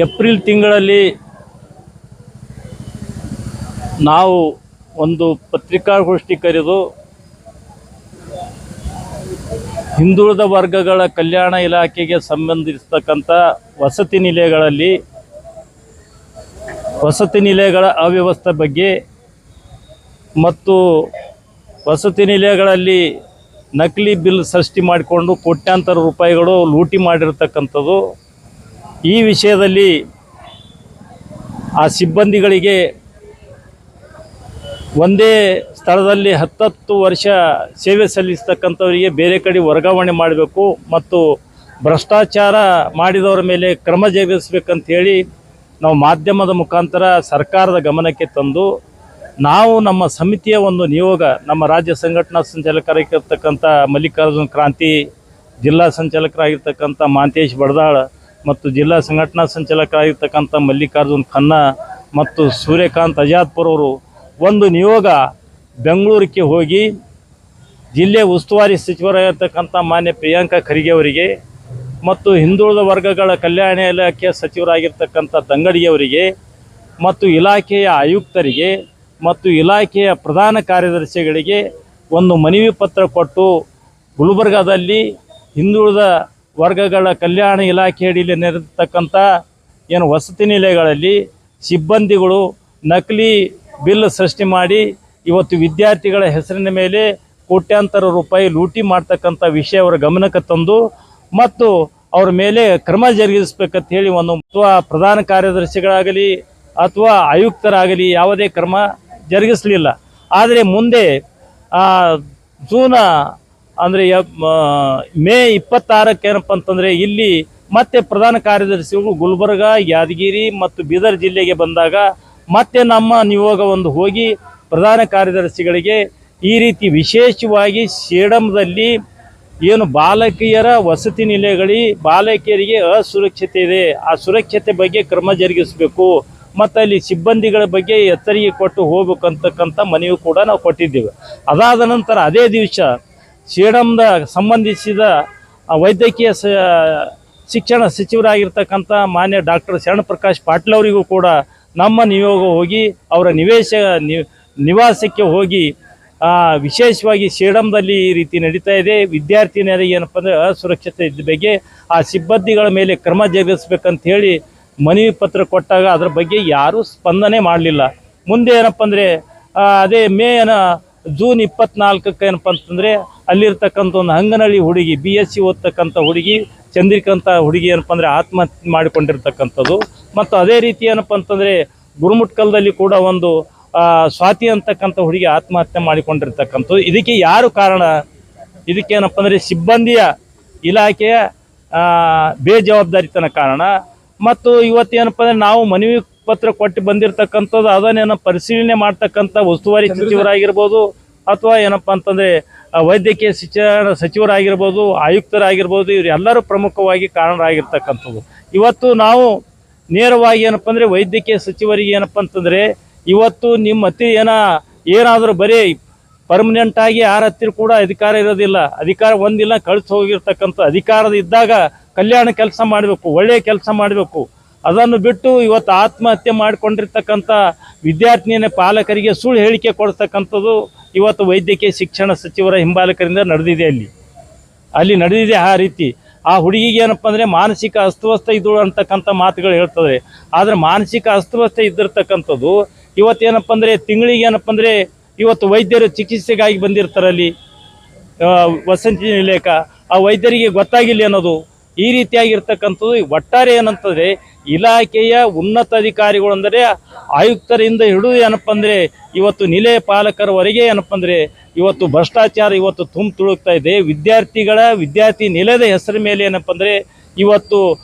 April ತಿಂಗಳಲ್ಲಿ ನಾವು ಒಂದು ಪತ್ರಿಕಾಗೋಷ್ಠಿ ಕರೆದು ಹಿಂದುಳಿದ ವರ್ಗಗಳ ಕಲ್ಯಾಣ ಇಲಾಖೆಗೆ ಸಂಬಂಧಿಸಿರ್ತಕ್ಕಂಥ ವಸತಿ ನಿಲಯಗಳ ಅವ್ಯವಸ್ಥೆ ಬಗ್ಗೆ ಮತ್ತು ವಸತಿ ನಿಲಯಗಳಲ್ಲಿ ನಕಲಿ ಬಿಲ್ ಸೃಷ್ಟಿ ಮಾಡಿಕೊಂಡು ಕೋಟ್ಯಾಂತರ ರೂಪಾಯಿಗಳು ಲೂಟಿ ಮಾಡಿರ್ತಕ್ಕಂಥದ್ದು, ಈ ವಿಷಯದಲ್ಲಿ ಆ ಸಿಬ್ಬಂದಿಗಳಿಗೆ ಒಂದೇ ಸ್ಥಳದಲ್ಲಿ 10 ವರ್ಷ ಸೇವೆ ಸಲ್ಲಿಸ್ತಕ್ಕಂಥವರಿಗೆ ಬೇರೆ ಕಡೆ ವರ್ಗಾವಣೆ ಮಾಡಬೇಕು ಮತ್ತು ಭ್ರಷ್ಟಾಚಾರ ಮಾಡಿದವರ ಮೇಲೆ ಕ್ರಮ ಜರುಗಿಸಬೇಕಂತ ಹೇಳಿ ನಾವು ಮಾಧ್ಯಮದ ಮುಖಾಂತರ ಸರ್ಕಾರದ ಗಮನಕ್ಕೆ ತಂದು ನಾವು ನಮ್ಮ ಸಮಿತಿಯ ಒಂದು ನಿಯೋಗ, ನಮ್ಮ ರಾಜ್ಯ ಸಂಘಟನಾ ಸಂಚಾಲಕರಾಗಿರ್ತಕ್ಕಂಥ ಮಲ್ಲಿಕಾರ್ಜುನ್ ಕ್ರಾಂತಿ, ಜಿಲ್ಲಾ ಸಂಚಾಲಕರಾಗಿರ್ತಕ್ಕಂಥ ಮಾಂತೇಶ್ ಬಡದಾಳ್ ಮತ್ತು ಜಿಲ್ಲಾ ಸಂಘಟನಾ ಸಂಚಾಲಕರಾಗಿರ್ತಕ್ಕಂಥ ಮಲ್ಲಿಕಾರ್ಜುನ್ ಖನ್ನಾ ಮತ್ತು ಸೂರ್ಯಕಾಂತ್ ಅಜಾದ್ಪುರ್ ಅವರು ಒಂದು ನಿಯೋಗ ಬೆಂಗಳೂರಿಗೆ ಹೋಗಿ ಜಿಲ್ಲೆ ಉಸ್ತುವಾರಿ ಸಚಿವರಾಗಿರ್ತಕ್ಕಂಥ ಮಾನ್ಯ ಪ್ರಿಯಾಂಕಾ ಖರ್ಗೆ ಅವರಿಗೆ ಮತ್ತು ಹಿಂದುಳಿದ ವರ್ಗಗಳ ಕಲ್ಯಾಣ ಇಲಾಖೆಯ ಸಚಿವರಾಗಿರ್ತಕ್ಕಂಥ ತಂಗಡಿಯವರಿಗೆ ಮತ್ತು ಇಲಾಖೆಯ ಆಯುಕ್ತರಿಗೆ ಮತ್ತು ಇಲಾಖೆಯ ಪ್ರಧಾನ ಕಾರ್ಯದರ್ಶಿಗಳಿಗೆ ಒಂದು ಮನವಿ ಪತ್ರ ಕೊಟ್ಟು ಗುಲ್ಬರ್ಗಾದಲ್ಲಿ ಹಿಂದುಳಿದ ವರ್ಗಗಳ ಕಲ್ಯಾಣ ಇಲಾಖೆ ಅಡಿಯಲ್ಲಿ ನೆರೆದಿರ್ತಕ್ಕಂಥ ಏನು ವಸತಿ ನಿಲಯಗಳಲ್ಲಿ ಸಿಬ್ಬಂದಿಗಳು ನಕಲಿ ಬಿಲ್ ಸೃಷ್ಟಿ ಮಾಡಿ ಇವತ್ತು ವಿದ್ಯಾರ್ಥಿಗಳ ಹೆಸರಿನ ಮೇಲೆ ಕೋಟ್ಯಾಂತರ ರೂಪಾಯಿ ಲೂಟಿ ಮಾಡ್ತಕ್ಕಂಥ ವಿಷಯ ಅವರ ಗಮನಕ್ಕೆ ತಂದು ಮತ್ತು ಅವರ ಮೇಲೆ ಕ್ರಮ ಜರುಗಿಸಬೇಕಂತ ಹೇಳಿ ಒಂದು ಅಥವಾ ಪ್ರಧಾನ ಕಾರ್ಯದರ್ಶಿಗಳಾಗಲಿ ಅಥವಾ ಆಯುಕ್ತರಾಗಲಿ ಯಾವುದೇ ಕ್ರಮ ಜರುಗಿಸಲಿಲ್ಲ. ಆದರೆ ಮುಂದೆ ಜೂನ್ ಅಂದರೆ ಮೇ 26ಕ್ಕೆ ಏನಪ್ಪ ಅಂತಂದರೆ ಇಲ್ಲಿ ಮತ್ತೆ ಪ್ರಧಾನ ಕಾರ್ಯದರ್ಶಿಗಳು ಗುಲ್ಬರ್ಗ, ಯಾದಗಿರಿ ಮತ್ತು ಬೀದರ್ ಜಿಲ್ಲೆಗೆ ಬಂದಾಗ ಮತ್ತೆ ನಮ್ಮ ನಿಯೋಗ ಒಂದು ಹೋಗಿ ಪ್ರಧಾನ ಕಾರ್ಯದರ್ಶಿಗಳಿಗೆ ಈ ರೀತಿ ವಿಶೇಷವಾಗಿ ಸೇಡಂದಲ್ಲಿ ಏನು ಬಾಲಕಿಯರ ವಸತಿ ನಿಲಯಗಳಿಗೆ ಬಾಲಕಿಯರಿಗೆ ಅಸುರಕ್ಷತೆ ಇದೆ, ಆ ಸುರಕ್ಷತೆ ಬಗ್ಗೆ ಕ್ರಮ ಜರುಗಿಸಬೇಕು ಮತ್ತು ಅಲ್ಲಿ ಸಿಬ್ಬಂದಿಗಳ ಬಗ್ಗೆ ಎಚ್ಚರಿಕೆ ಕೊಟ್ಟು ಹೋಗ್ಬೇಕಂತಕ್ಕಂಥ ಮನವಿ ಕೂಡ ನಾವು ಕೊಟ್ಟಿದ್ದೇವೆ. ಅದಾದ ನಂತರ ಅದೇ ದಿವಸ ಸೇಡಂದ ಸಂಬಂಧಿಸಿದ ವೈದ್ಯಕೀಯ ಶಿಕ್ಷಣ ಸಚಿವರಾಗಿರ್ತಕ್ಕಂಥ ಮಾನ್ಯ ಡಾಕ್ಟರ್ ಶರಣಪ್ರಕಾಶ್ ಪಾಟೀಲ್ ಅವರಿಗೂ ಕೂಡ ನಮ್ಮ ನಿಯೋಗ ಹೋಗಿ ಅವರ ನಿವಾಸಕ್ಕೆ ಹೋಗಿ ವಿಶೇಷವಾಗಿ ಸೇಡಂದಲ್ಲಿ ಈ ರೀತಿ ನಡೀತಾ ಇದೆ, ವಿದ್ಯಾರ್ಥಿನಿಯರಿಗೆ ಏನಪ್ಪ ಅಂದರೆ ಅಸುರಕ್ಷತೆ ಇದ್ದ ಬಗ್ಗೆ ಆ ಸಿಬ್ಬಂದಿಗಳ ಮೇಲೆ ಕ್ರಮ ಜರುಗಿಸ್ಬೇಕಂತ ಹೇಳಿ ಮನವಿ ಪತ್ರ ಕೊಟ್ಟಾಗ ಅದರ ಬಗ್ಗೆ ಯಾರೂ ಸ್ಪಂದನೆ ಮಾಡಲಿಲ್ಲ. ಮುಂದೆ ಏನಪ್ಪ ಅಂದರೆ ಅದೇ ಜೂನ್ 24ಕ್ಕೆ ಏನಪ್ಪ ಅಂತಂದರೆ ಅಲ್ಲಿರ್ತಕ್ಕಂಥ ಒಂದು ಹಂಗನಹಳ್ಳಿ ಹುಡುಗಿ BSc ಓದ್ತಕ್ಕಂಥ ಹುಡುಗಿ ಚಂದ್ರಿಕಂತ ಹುಡುಗಿ ಏನಪ್ಪ ಅಂದರೆ ಆತ್ಮಹತ್ಯೆ ಮಾಡಿಕೊಂಡಿರ್ತಕ್ಕಂಥದ್ದು ಮತ್ತು ಅದೇ ರೀತಿ ಏನಪ್ಪ ಅಂತಂದರೆ ಗುರುಮುಟ್ಕಲ್ದಲ್ಲಿ ಕೂಡ ಒಂದು ಸ್ವಾತಿ ಅಂತಕ್ಕಂಥ ಹುಡುಗಿ ಆತ್ಮಹತ್ಯೆ ಮಾಡಿಕೊಂಡಿರ್ತಕ್ಕಂಥದ್ದು. ಇದಕ್ಕೆ ಯಾರು ಕಾರಣ? ಇದಕ್ಕೇನಪ್ಪ ಅಂದರೆ ಸಿಬ್ಬಂದಿಯ ಇಲಾಖೆಯ ಬೇಜವಾಬ್ದಾರಿತನ ಕಾರಣ. ಮತ್ತು ಇವತ್ತೇನಪ್ಪ ಅಂದರೆ ನಾವು ಮನವಿ ಪತ್ರ ಕೊಟ್ಟು ಬಂದಿರತಕ್ಕಂಥದ್ದು ಅದನ್ನೇನೋ ಪರಿಶೀಲನೆ ಮಾಡ್ತಕ್ಕಂಥ ಉಸ್ತುವಾರಿ ಸಚಿವರಾಗಿರ್ಬೋದು ಅಥವಾ ಏನಪ್ಪ ಅಂತಂದರೆ ವೈದ್ಯಕೀಯ ಶಿಕ್ಷಣ ಸಚಿವರಾಗಿರ್ಬೋದು, ಆಯುಕ್ತರಾಗಿರ್ಬೋದು, ಇವರೆಲ್ಲರೂ ಪ್ರಮುಖವಾಗಿ ಕಾರಣರಾಗಿರ್ತಕ್ಕಂಥದ್ದು. ಇವತ್ತು ನಾವು ನೇರವಾಗಿ ಏನಪ್ಪ ಅಂದರೆ ವೈದ್ಯಕೀಯ ಸಚಿವರಿಗೆ ಏನಪ್ಪ ಅಂತಂದರೆ ಇವತ್ತು ನಿಮ್ಮ ಏನಾದರೂ ಬರೀ ಪರ್ಮನೆಂಟಾಗಿ ಯಾರ ಹತ್ತಿರ ಕೂಡ ಅಧಿಕಾರ ಇರೋದಿಲ್ಲ, ಅಧಿಕಾರ ಒಂದಿಲ್ಲ ಕಳಿಸಿ ಹೋಗಿರ್ತಕ್ಕಂಥ ಅಧಿಕಾರದ ಇದ್ದಾಗ ಕಲ್ಯಾಣ ಕೆಲಸ ಮಾಡಬೇಕು, ಒಳ್ಳೆಯ ಕೆಲಸ ಮಾಡಬೇಕು. ಅದನ್ನು ಬಿಟ್ಟು ಇವತ್ತು ಆತ್ಮಹತ್ಯೆ ಮಾಡಿಕೊಂಡಿರ್ತಕ್ಕಂಥ ವಿದ್ಯಾರ್ಥಿನಿಯ ಪಾಲಕರಿಗೆ ಸುಳ್ಳು ಹೇಳಿಕೆ ಕೊಡ್ತಕ್ಕಂಥದ್ದು ಇವತ್ತು ವೈದ್ಯಕೀಯ ಶಿಕ್ಷಣ ಸಚಿವರ ಹಿಂಬಾಲಕರಿಂದ ನಡೆದಿದೆ. ಅಲ್ಲಿ ನಡೆದಿದೆ. ಆ ರೀತಿ ಆ ಹುಡುಗಿಗೆ ಏನಪ್ಪ ಅಂದರೆ ಮಾನಸಿಕ ಅಸ್ತವ್ಯಸ್ತ ಇದ್ದಳು ಅಂತಕ್ಕಂಥ ಮಾತುಗಳು ಹೇಳ್ತದೆ. ಆದರೆ ಮಾನಸಿಕ ಅಸ್ತವ್ಯಸ್ತ ಇದ್ದಿರ್ತಕ್ಕಂಥದ್ದು ಇವತ್ತೇನಪ್ಪ ಅಂದರೆ ತಿಂಗಳಿಗೆ ಏನಪ್ಪ ಅಂದರೆ ಇವತ್ತು ವೈದ್ಯರು ಚಿಕಿತ್ಸೆಗಾಗಿ ಬಂದಿರ್ತಾರಲ್ಲಿ ವಸತಿ ನಿಲಯಕ್ಕೆ, ಆ ವೈದ್ಯರಿಗೆ ಗೊತ್ತಾಗಿಲ್ಲ ಅನ್ನೋದು ಈ ರೀತಿಯಾಗಿರ್ತಕ್ಕಂಥದ್ದು. ಒಟ್ಟಾರೆ ಏನಂತಂದರೆ ಇಲಾಖೆಯ ಉನ್ನತ ಅಧಿಕಾರಿಗಳು ಅಂದರೆ ಆಯುಕ್ತರಿಂದ ಹಿಡಿದು ಏನಪ್ಪ ಅಂದರೆ ಇವತ್ತು ನಿಲಯ ಪಾಲಕರವರೆಗೆ ಏನಪ್ಪ ಅಂದರೆ ಇವತ್ತು ಭ್ರಷ್ಟಾಚಾರ ಇವತ್ತು ತುಳುಕ್ತಾ ಇದೆ. ವಿದ್ಯಾರ್ಥಿ ನಿಲಯದ ಹೆಸರ ಮೇಲೆ ಏನಪ್ಪ ಅಂದರೆ ಇವತ್ತು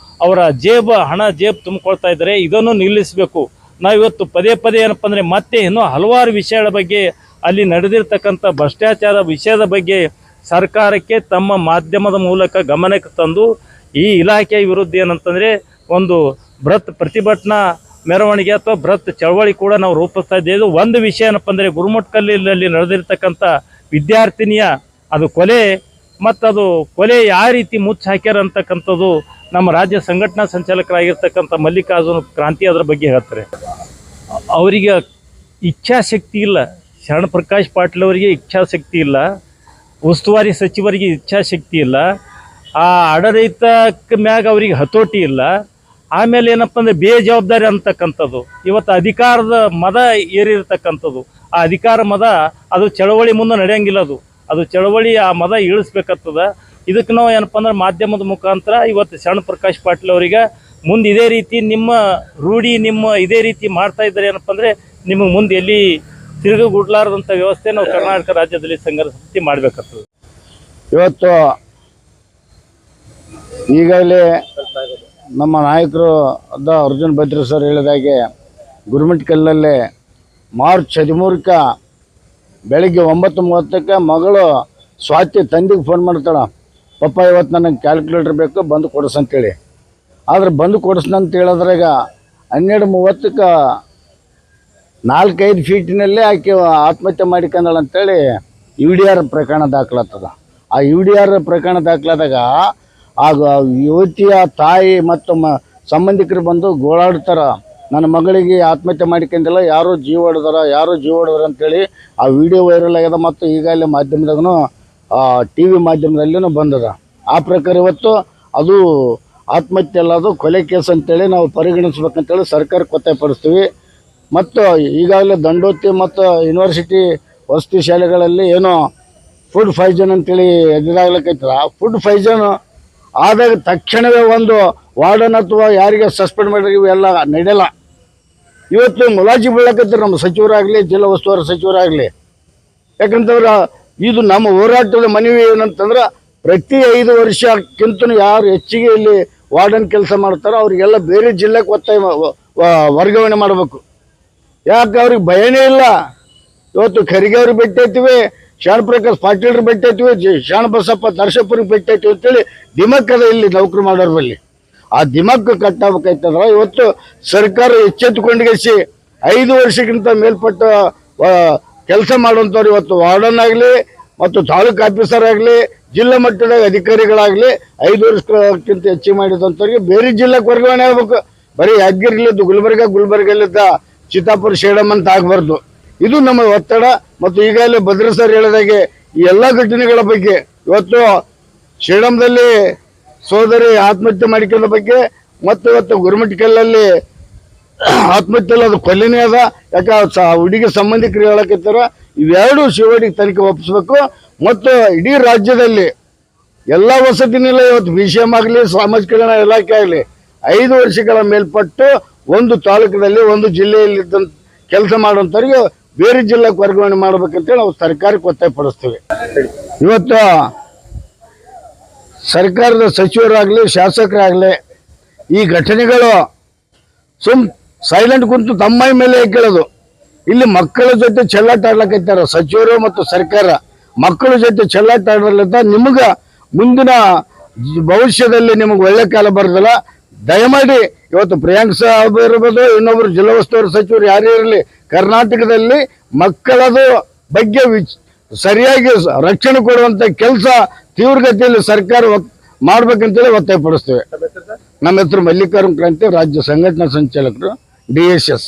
ಅವರ ಹಣ ತುಂಬಿಕೊಳ್ತಾ ಇದ್ದಾರೆ. ಇದನ್ನು ನಿಲ್ಲಿಸಬೇಕು. ನಾವು ಇವತ್ತು ಪದೇ ಏನಪ್ಪ ಅಂದರೆ ಮತ್ತೆ ಇನ್ನೂ ಹಲವಾರು ವಿಷಯಗಳ ಬಗ್ಗೆ ಅಲ್ಲಿ ನಡೆದಿರ್ತಕ್ಕಂಥ ಭ್ರಷ್ಟಾಚಾರ ವಿಷಯದ ಬಗ್ಗೆ ಸರ್ಕಾರಕ್ಕೆ ತಮ್ಮ ಮಾಧ್ಯಮದ ಮೂಲಕ ಗಮನಕ್ಕೆ ತಂದು ಈ ಇಲಾಖೆಯ ವಿರುದ್ಧ ಏನಂತಂದರೆ ಒಂದು ಬೃಹತ್ ಪ್ರತಿಭಟನಾ ಮೆರವಣಿಗೆ ಅಥವಾ ಬೃಹತ್ ಚಳವಳಿ ಕೂಡ ನಾವು ರೂಪಿಸ್ತಾ ಇದ್ದೇವೆ. ಒಂದು ವಿಷಯ ಏನಪ್ಪ ಅಂದರೆ ಗುರುಮುಟ್ಕಲ್ಲಲ್ಲಿ ನಡೆದಿರ್ತಕ್ಕಂಥ ವಿದ್ಯಾರ್ಥಿನಿಯ ಅದು ಕೊಲೆ ಮತ್ತು ಅದು ಕೊಲೆ ಯಾವ ರೀತಿ ಮುಚ್ಚಿ ಹಾಕ್ಯಾರ ಅಂತಕ್ಕಂಥದ್ದು ನಮ್ಮ ರಾಜ್ಯ ಸಂಘಟನಾ ಸಂಚಾಲಕರಾಗಿರ್ತಕ್ಕಂಥ ಮಲ್ಲಿಕಾರ್ಜುನ ಕ್ರಾಂತಿ ಅದರ ಬಗ್ಗೆ ಹೇಳ್ತಾರೆ. ಅವರಿಗೆ ಇಚ್ಛಾಶಕ್ತಿ ಇಲ್ಲ. ಶರಣ ಪ್ರಕಾಶ್ ಪಾಟೀಲ್ ಅವರಿಗೆ ಇಚ್ಛಾಶಕ್ತಿ ಇಲ್ಲ, ಉಸ್ತುವಾರಿ ಸಚಿವರಿಗೆ ಇಚ್ಛಾಶಕ್ತಿ ಇಲ್ಲ, ಆ ಆಡಳಿತಕ್ಕೆ ಮ್ಯಾಗ ಅವರಿಗೆ ಹತೋಟಿ ಇಲ್ಲ. ಆಮೇಲೆ ಏನಪ್ಪ ಅಂದರೆ ಬೇಜವಾಬ್ದಾರಿ ಅಂತಕ್ಕಂಥದ್ದು, ಇವತ್ತು ಅಧಿಕಾರದ ಮದ ಏರಿರ್ತಕ್ಕಂಥದ್ದು. ಆ ಅಧಿಕಾರ ಮದ ಅದು ಚಳವಳಿ ಮುಂದೆ ನಡೆಯಂಗಿಲ್ಲ. ಅದು ಚಳವಳಿ ಆ ಮದ ಇಳಿಸ್ಬೇಕಾಗ್ತದ. ಇದಕ್ಕೆ ನಾವು ಏನಪ್ಪ ಅಂದ್ರೆ ಮಾಧ್ಯಮದ ಮುಖಾಂತರ ಇವತ್ತು ಶರಣ ಪ್ರಕಾಶ್ ಪಾಟೀಲ್ ಅವರಿಗೆ ಮುಂದೆ ಇದೇ ರೀತಿ ನಿಮ್ಮ ರೂಢಿ ಇದೇ ರೀತಿ ಮಾಡ್ತಾ ಇದ್ದಾರೆ ಏನಪ್ಪ ಅಂದರೆ ನಿಮಗೆ ಮುಂದೆ ಎಲ್ಲಿ ತಿರುಗುಗುಡ್ಲಾರದಂಥ ವ್ಯವಸ್ಥೆ ನಾವು ಕರ್ನಾಟಕ ರಾಜ್ಯದಲ್ಲಿ ಸಂಘರ್ಷ ಸಮಿತಿ ಮಾಡಬೇಕಾಗ್ತದೆ. ಇವತ್ತು ಈಗಾಗಲೇ ನಮ್ಮ ನಾಯಕರು ಅದ ಅರ್ಜುನ್ ಭದ್ರಿ ಸರ್ ಹೇಳಿದಾಗೆ ಗುರುಮಿಟ್ಕಲ್ಲಲ್ಲಿ ಮಾರ್ಚ್ 13ಕ್ಕೆ ಬೆಳಗ್ಗೆ 9:30ಕ್ಕೆ ಮಗಳು ಸ್ವಾತಿ ತಂದೆಗೆ ಫೋನ್ ಮಾಡ್ತಾಳೆ, ಪಪ್ಪ ಇವತ್ತು ನನಗೆ ಕ್ಯಾಲ್ಕುಲೇಟರ್ ಬೇಕು, ಬಂದು ಕೊಡಿಸಂತೇಳಿ. ಆದರೆ ಬಂದು ಕೊಡಿಸ್ನಂತ ಹೇಳಿದ್ರಾಗ 12:30ಕ್ಕೆ 4-5 ಫೀಟಿನಲ್ಲೇ ಆಕೆ ಆತ್ಮಹತ್ಯೆ ಮಾಡಿಕೊಂಡಳು ಅಂತೇಳಿ UDR ಪ್ರಕರಣ ದಾಖಲಾಗ್ತದ. ಆ UDR ಪ್ರಕರಣ ದಾಖಲಾದಾಗ ಆಗ ಯುವತಿಯ ತಾಯಿ ಮತ್ತು ಸಂಬಂಧಿಕರು ಬಂದು ಗೋಳಾಡ್ತಾರೆ, ನನ್ನ ಮಗಳಿಗೆ ಆತ್ಮಹತ್ಯೆ ಮಾಡಿಕೊಂಡಿಲ್ಲ, ಯಾರೋ ಜೀವ ಹೊಡೆದಾರ ಅಂತೇಳಿ ಆ ವಿಡಿಯೋ ವೈರಲ್ ಆಗ್ಯದ. ಮತ್ತು ಈಗಾಗಲೇ ಮಾಧ್ಯಮದಾಗೂ TV ಮಾಧ್ಯಮದಲ್ಲಿನೂ ಬಂದದ. ಆ ಪ್ರಕಾರ ಇವತ್ತು ಅದು ಆತ್ಮಹತ್ಯೆ ಅಲ್ಲ, ಅದು ಕೊಲೆ ಕೇಸ್ ಅಂತೇಳಿ ನಾವು ಪರಿಗಣಿಸ್ಬೇಕಂತೇಳಿ ಸರ್ಕಾರಕ್ಕೆ ಒತ್ತಾಯಪಡಿಸ್ತೀವಿ. ಮತ್ತು ಈಗಾಗಲೇ ದಂಡೋತಿ ಮತ್ತು ಯೂನಿವರ್ಸಿಟಿ ವಸತಿ ಶಾಲೆಗಳಲ್ಲಿ ಏನೋ ಫುಡ್ ಪಾಯ್ಸನ್ ಅಂತೇಳಿ ಎದುರಾಗ್ಲಿಕ್ಕೈತದ. ಫುಡ್ ಪಾಯ್ಸನ್ ಆದಾಗ ತಕ್ಷಣವೇ ಒಂದು ವಾರ್ಡನ್ ಅಥವಾ ಯಾರಿಗೆ ಸಸ್ಪೆಂಡ್ ಮಾಡಿದ್ರೆ ಇವೆಲ್ಲ ನಡೆಯಲ್ಲ. ಇವತ್ತು ಮುಲಾಜಿ ಬೀಳಕತ್ತಾರೆ ನಮ್ಮ ಸಚಿವರಾಗಲಿ, ಜಿಲ್ಲಾ ಉಸ್ತುವಾರಿ ಸಚಿವರಾಗಲಿ. ಯಾಕಂತಂದ್ರೆ ಇದು ನಮ್ಮ ಹೋರಾಟದ ಮನವಿ ಏನಂತಂದ್ರೆ ಪ್ರತಿ 5 ವರ್ಷಕ್ಕಿಂತ ಯಾರು ಹೆಚ್ಚಿಗೆ ಇಲ್ಲಿ ವಾರ್ಡನ್ ಕೆಲಸ ಮಾಡ್ತಾರೋ ಅವರಿಗೆಲ್ಲ ಬೇರೆ ಜಿಲ್ಲೆಗೆ ಒತ್ತಾಯ ವರ್ಗಾವಣೆ ಮಾಡಬೇಕು. ಯಾಕೆ ಅವ್ರಿಗೆ ಭಯನೇ ಇಲ್ಲ. ಇವತ್ತು ಖರ್ಗೆ ಅವ್ರಿಗೆ ಭೇಟಿಯಾಗ್ತೀವಿ, ಶರಣ ಪ್ರಕಾಶ್ ಪಾಟೀಲ್ರು ಭೇಟಿಯಾಗ್ತೀವಿ, ಶರಣ ಬಸಪ್ಪ ನರಸೀಪುರಕ್ಕೆ ಭೇಟಿಯಾಗ್ತೀವಿ ಅಂತೇಳಿ ದಿಮಕ್ಕದ ಇಲ್ಲಿ ನೌಕರಿ ಮಾಡೋರ ಬಲ್ಲಿ. ಆ ದಿಮಕ್ ಕಟ್ಟಾಗಬೇಕಾಯ್ತಂದ್ರೆ ಇವತ್ತು ಸರ್ಕಾರ ಎಚ್ಚೆತ್ತುಕೊಂಡಿಗೆಸಿ 5 ವರ್ಷಕ್ಕಿಂತ ಮೇಲ್ಪಟ್ಟ ಕೆಲಸ ಮಾಡುವಂಥವ್ರು ಇವತ್ತು ವಾರ್ಡನ್ ಆಗಲಿ ಮತ್ತು ತಾಲೂಕು ಆಫೀಸರ್ ಆಗಲಿ, ಜಿಲ್ಲಾ ಮಟ್ಟದ ಅಧಿಕಾರಿಗಳಾಗಲಿ 5 ವರ್ಷಕ್ಕಿಂತ ಹೆಚ್ಚಿಗೆ ಮಾಡಿದಂಥವ್ರಿಗೆ ಬೇರೆ ಜಿಲ್ಲೆಗೆ ವರ್ಗಾವಣೆ ಆಗಬೇಕು. ಬರೀ ಯಾದಗಿರಿಲಿದ್ದು ಗುಲ್ಬರ್ಗಲ್ಲಿದ್ದ ಚಿತ್ತಾಪುರ ಸೇಡಮ್ ಅಂತ ಆಗಬಾರ್ದು. ಇದು ನಮ್ಮ ಒತ್ತಡ. ಮತ್ತು ಈಗಾಗಲೇ ಭದ್ರಿ ಸರ್ ಹೇಳಿದಾಗೆ ಈ ಎಲ್ಲ ಘಟನೆಗಳ ಬಗ್ಗೆ ಇವತ್ತು ಸೇಡಮ್ದಲ್ಲಿ ಸೋದರಿ ಆತ್ಮಹತ್ಯೆ ಮಾಡಿಕೊಂಡ ಬಗ್ಗೆ ಮತ್ತು ಇವತ್ತು ಗುರುಮಿಟ್ಕಲ್ಲಲ್ಲಿ ಆತ್ಮಹತ್ಯೆ ಅದು ಕೊಲೆನೇ ಅದ. ಯಾಕೆ ಹುಡುಗಿ ಸಂಬಂಧಿಕರು ಹೇಳಕತ್ತಾರ. ಇವೆರಡು CID ತನಿಖೆ ಒಪ್ಪಿಸ್ಬೇಕು. ಮತ್ತು ಇಡೀ ರಾಜ್ಯದಲ್ಲಿ ಎಲ್ಲ ವಸತಿನಿಲ್ಲ ಇವತ್ತು BCM ಆಗಲಿ, ಸಾಮಾಜಿಕ ಕಲ್ಯಾಣ ಇಲಾಖೆ ಆಗಲಿ 5 ವರ್ಷಗಳ ಮೇಲ್ಪಟ್ಟು ಒಂದು ತಾಲೂಕಿನಲ್ಲಿ ಒಂದು ಜಿಲ್ಲೆಯಲ್ಲಿದ್ದ ಕೆಲಸ ಮಾಡುವಂಥವ್ರಿಗೆ ಬೇರೆ ಜಿಲ್ಲೆಗೆ ವರ್ಗಾವಣೆ ಮಾಡ್ಬೇಕಂತೇಳಿ ನಾವು ಸರ್ಕಾರಕ್ಕೆ ಒತ್ತಾಯಪಡಿಸ್ತೀವಿ. ಇವತ್ತು ಸರ್ಕಾರದ ಸಚಿವರಾಗಲಿ, ಶಾಸಕರಾಗಲಿ ಈ ಘಟನೆಗಳು ಸೈಲೆಂಟ್ ಕುಂತು ತಮ್ಮ ಮೇಲೆ ಕೇಳೋದು. ಇಲ್ಲಿ ಮಕ್ಕಳ ಜೊತೆ ಚೆಲ್ಲಾಟ ಆಡ್ಲಕೈತಾರ ಸಚಿವರು ಮತ್ತು ಸರ್ಕಾರ. ಮಕ್ಕಳ ಜೊತೆ ಚೆಲ್ಲಾಟ ಆಡಲಿದ್ದ ನಿಮಗೆ ಮುಂದಿನ ಭವಿಷ್ಯದಲ್ಲಿ ನಿಮಗೆ ಒಳ್ಳೆ ಕಾಲ ಬರೋದಿಲ್ಲ. ದಯಮಾಡಿ ಇವತ್ತು ಪ್ರಿಯಾಂಕ್ ಸಾಹೇಬ್ ಇರ್ಬೋದು, ಇನ್ನೊಬ್ರು ಜಿಲ್ಲಾ ಉಸ್ತುವಾರಿ ಸಚಿವರು ಯಾರೇ ಇರಲಿ, ಕರ್ನಾಟಕದಲ್ಲಿ ಮಕ್ಕಳದು ಬಗ್ಗೆ ಸರಿಯಾಗಿ ರಕ್ಷಣೆ ಕೊಡುವಂತ ಕೆಲಸ ತೀವ್ರಗತಿಯಲ್ಲಿ ಸರ್ಕಾರ ಮಾಡ್ಬೇಕಂತೇಳಿ ಒತ್ತಾಯಪಡಿಸ್ತೇವೆ. ನಮ್ಮ ಹೆಸರು ಮಲ್ಲಿಕಾರ್ಜುನ ಕ್ರಾಂತಿ, ರಾಜ್ಯ ಸಂಘಟನಾ ಸಂಚಾಲಕರು, DSS.